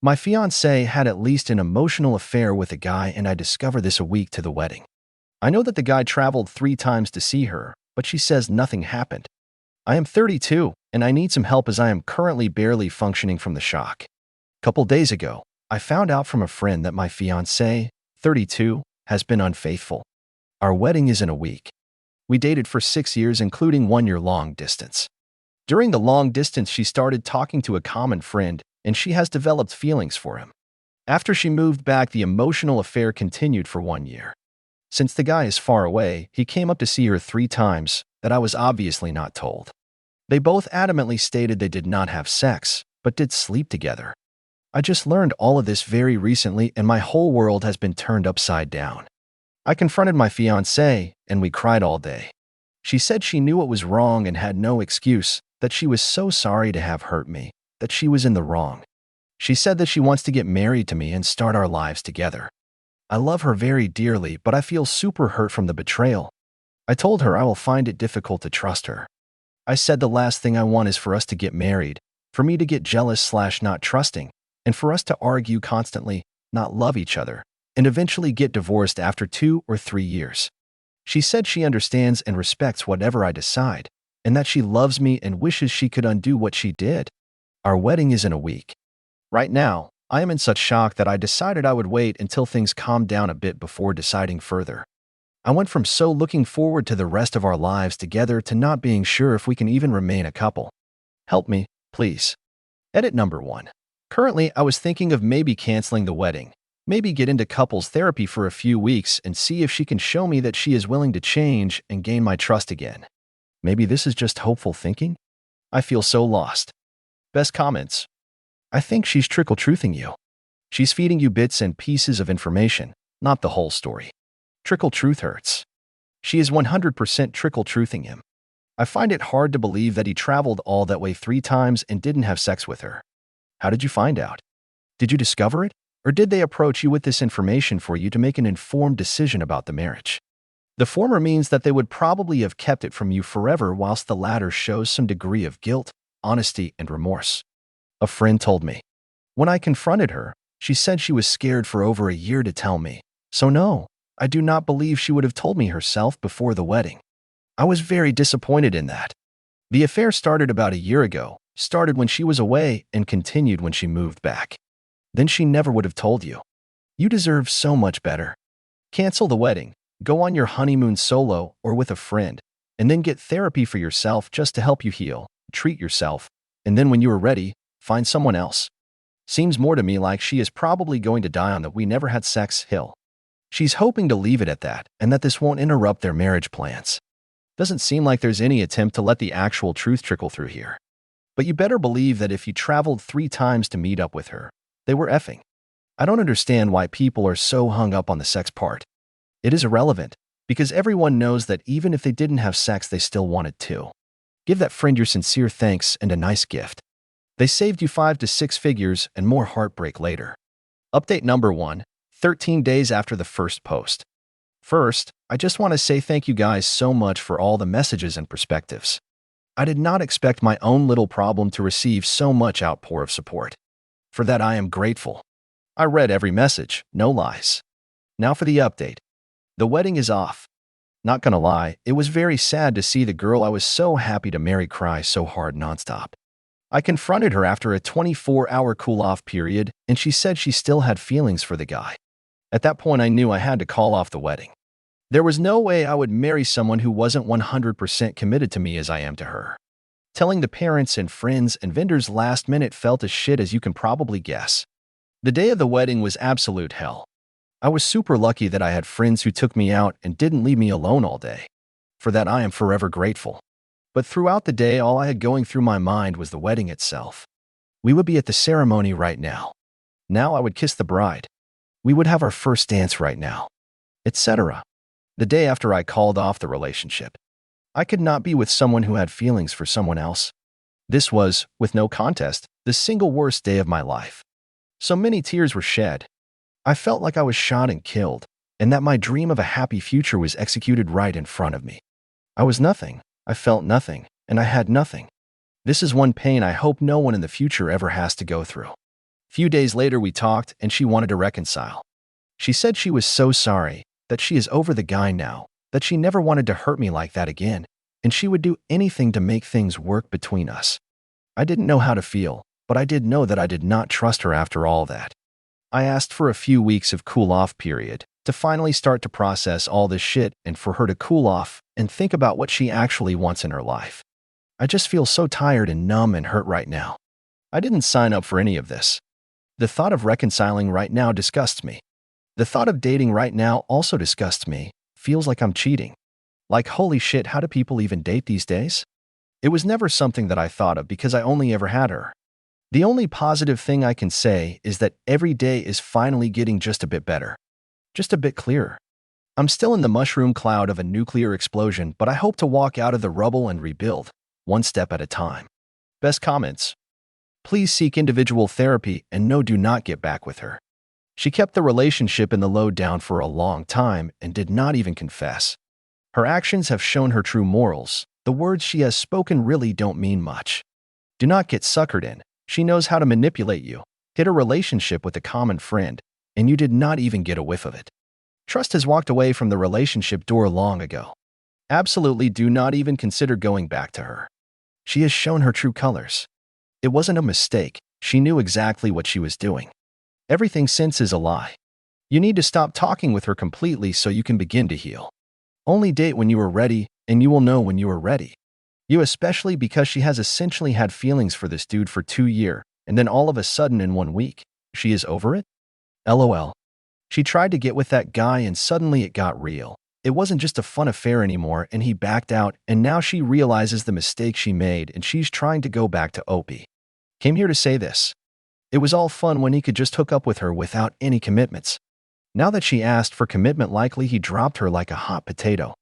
My fiancée had at least an emotional affair with a guy, and I discovered this a week to the wedding. I know that the guy traveled 3 times to see her, but she says nothing happened. I am 32, and I need some help as I am currently barely functioning from the shock. Couple days ago, I found out from a friend that my fiancée, 32, has been unfaithful. Our wedding is in a week. We dated for 6 years, including 1 year long distance. During the long distance, she started talking to a common friend, and she has developed feelings for him. After she moved back, the emotional affair continued for 1 year. Since the guy is far away, he came up to see her 3 times that I was obviously not told. They both adamantly stated they did not have sex, but did sleep together. I just learned all of this very recently, and my whole world has been turned upside down. I confronted my fiancée, and we cried all day. She said she knew it was wrong and had no excuse, that she was so sorry to have hurt me, that she was in the wrong. She said that she wants to get married to me and start our lives together. I love her very dearly, but I feel super hurt from the betrayal. I told her I will find it difficult to trust her. I said the last thing I want is for us to get married, for me to get jealous/not trusting, and for us to argue constantly, not love each other, and eventually get divorced after 2 or 3 years. She said she understands and respects whatever I decide, and that she loves me and wishes she could undo what she did. Our wedding is in a week. Right now, I am in such shock that I decided I would wait until things calmed down a bit before deciding further. I went from so looking forward to the rest of our lives together to not being sure if we can even remain a couple. Help me, please. Edit number 1. Currently, I was thinking of maybe canceling the wedding, maybe get into couples therapy for a few weeks and see if she can show me that she is willing to change and gain my trust again. Maybe this is just hopeful thinking? I feel so lost. Best comments. I think she's trickle-truthing you. She's feeding you bits and pieces of information, not the whole story. Trickle-truth hurts. She is 100% trickle-truthing him. I find it hard to believe that he traveled all that way 3 times and didn't have sex with her. How did you find out? Did you discover it? Or did they approach you with this information for you to make an informed decision about the marriage? The former means that they would probably have kept it from you forever, whilst the latter shows some degree of guilt, honesty, and remorse. A friend told me. When I confronted her, she said she was scared for over a year to tell me. So no, I do not believe she would have told me herself before the wedding. I was very disappointed in that. The affair started about a year ago, started when she was away, and continued when she moved back. Then she never would have told you. You deserve so much better. Cancel the wedding, go on your honeymoon solo or with a friend, and then get therapy for yourself just to help you heal, treat yourself, and then when you are ready, find someone else. Seems more to me like she is probably going to die on the "we never had sex" hill. She's hoping to leave it at that and that this won't interrupt their marriage plans. Doesn't seem like there's any attempt to let the actual truth trickle through here. But you better believe that if you traveled 3 times to meet up with her, they were effing. I don't understand why people are so hung up on the sex part. It is irrelevant, because everyone knows that even if they didn't have sex, they still wanted to. Give that friend your sincere thanks and a nice gift. They saved you 5 to 6 figures and more heartbreak later. Update number 1, 13 days after the first post. First, I just want to say thank you guys so much for all the messages and perspectives. I did not expect my own little problem to receive so much outpour of support. For that, I am grateful. I read every message, no lies. Now for the update. The wedding is off. Not gonna lie, it was very sad to see the girl I was so happy to marry cry so hard nonstop. I confronted her after a 24-hour cool-off period, and she said she still had feelings for the guy. At that point, I knew I had to call off the wedding. There was no way I would marry someone who wasn't 100% committed to me as I am to her. Telling the parents and friends and vendors last minute felt as shit as you can probably guess. The day of the wedding was absolute hell. I was super lucky that I had friends who took me out and didn't leave me alone all day. For that, I am forever grateful. But throughout the day, all I had going through my mind was the wedding itself. We would be at the ceremony right now. Now I would kiss the bride. We would have our first dance right now, etc. The day after I called off the relationship, I could not be with someone who had feelings for someone else. This was, with no contest, the single worst day of my life. So many tears were shed. I felt like I was shot and killed, and that my dream of a happy future was executed right in front of me. I was nothing, I felt nothing, and I had nothing. This is one pain I hope no one in the future ever has to go through. Few days later we talked and she wanted to reconcile. She said she was so sorry, that she is over the guy now, that she never wanted to hurt me like that again, and she would do anything to make things work between us. I didn't know how to feel, but I did know that I did not trust her after all that. I asked for a few weeks of cool-off period to finally start to process all this shit and for her to cool off and think about what she actually wants in her life. I just feel so tired and numb and hurt right now. I didn't sign up for any of this. The thought of reconciling right now disgusts me. The thought of dating right now also disgusts me. Feels like I'm cheating. Like, holy shit, how do people even date these days? It was never something that I thought of because I only ever had her. The only positive thing I can say is that every day is finally getting just a bit better. Just a bit clearer. I'm still in the mushroom cloud of a nuclear explosion, but I hope to walk out of the rubble and rebuild, one step at a time. Best comments. Please seek individual therapy and no, do not get back with her. She kept the relationship in the lowdown for a long time and did not even confess. Her actions have shown her true morals. The words she has spoken really don't mean much. Do not get suckered in. She knows how to manipulate you, hit a relationship with a common friend, and you did not even get a whiff of it. Trust has walked away from the relationship door long ago. Absolutely do not even consider going back to her. She has shown her true colors. It wasn't a mistake. She knew exactly what she was doing. Everything since is a lie. You need to stop talking with her completely so you can begin to heal. Only date when you are ready, and you will know when you are ready. You especially, because she has essentially had feelings for this dude for 2 years, and then all of a sudden in 1 week, she is over it? LOL. She tried to get with that guy and suddenly it got real. It wasn't just a fun affair anymore and he backed out, and now she realizes the mistake she made and she's trying to go back to Opie. Came here to say this. It was all fun when he could just hook up with her without any commitments. Now that she asked for commitment, likely he dropped her like a hot potato.